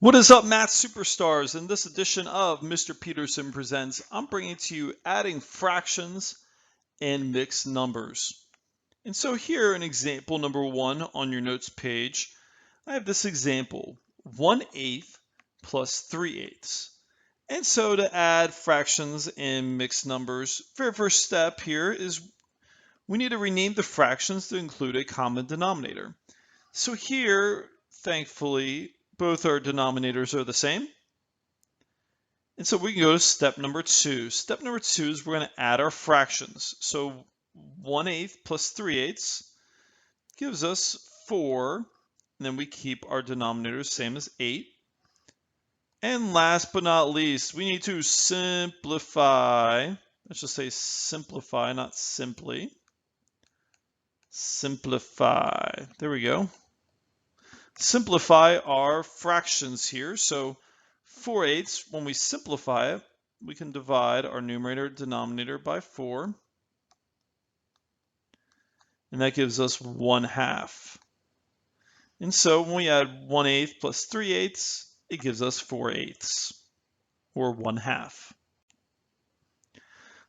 What is up, math superstars? In this edition of Mr. Peterson Presents, I'm bringing to you adding fractions and mixed numbers. And so here in example number 1 on your notes page, I have this example, 1/8 plus 3/8. And so to add fractions and mixed numbers, very first step here is we need to rename the fractions to include a common denominator. So here, thankfully, both our denominators are the same. And so we can go to step number 2. Step number 2 is we're going to add our fractions. So 1/8 plus 3/8 gives us 4. And then we keep our denominators same as 8. And last but not least, we need to simplify. Let's just say simplify, not simply. Simplify. There we go. Simplify our fractions here. So 4/8, when we simplify it, we can divide our numerator and denominator by 4. And that gives us 1/2. And so when we add 1/8 plus 3/8, it gives us 4/8, or 1/2.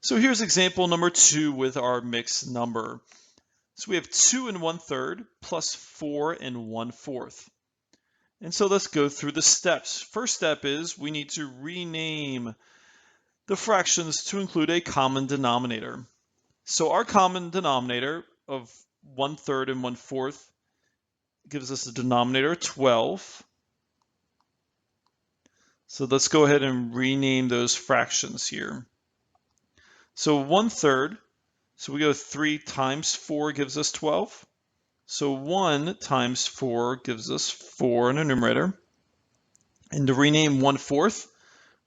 So here's example number 2 with our mixed number. So we have 2 1/3 plus 4 1/4. And so let's go through the steps. First step is we need to rename the fractions to include a common denominator. So our common denominator of 1/3 and 1/4 gives us a denominator 12. So let's go ahead and rename those fractions here. So 1/3, so we go 3 times 4 gives us 12. So 1 times 4 gives us 4 in the numerator. And to rename 1/4,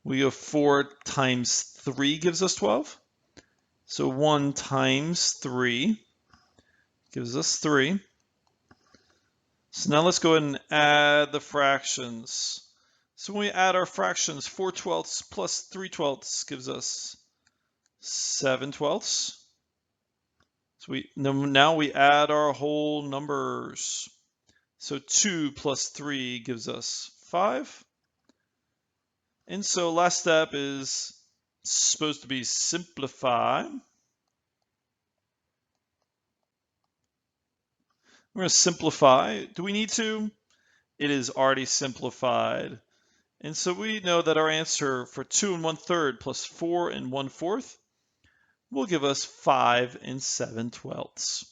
we go 4 times 3 gives us 12. So 1 times 3 gives us 3. So now let's go ahead and add the fractions. So when we add our fractions, 4/12 plus 3/12 gives us 7/12. So now we add our whole numbers. So 2 plus 3 gives us 5. And so last step is supposed to be simplify. We're going to simplify. Do we need to? It is already simplified. And so we know that our answer for 2 1/3 plus 4 1/4 will give us 5 7/12.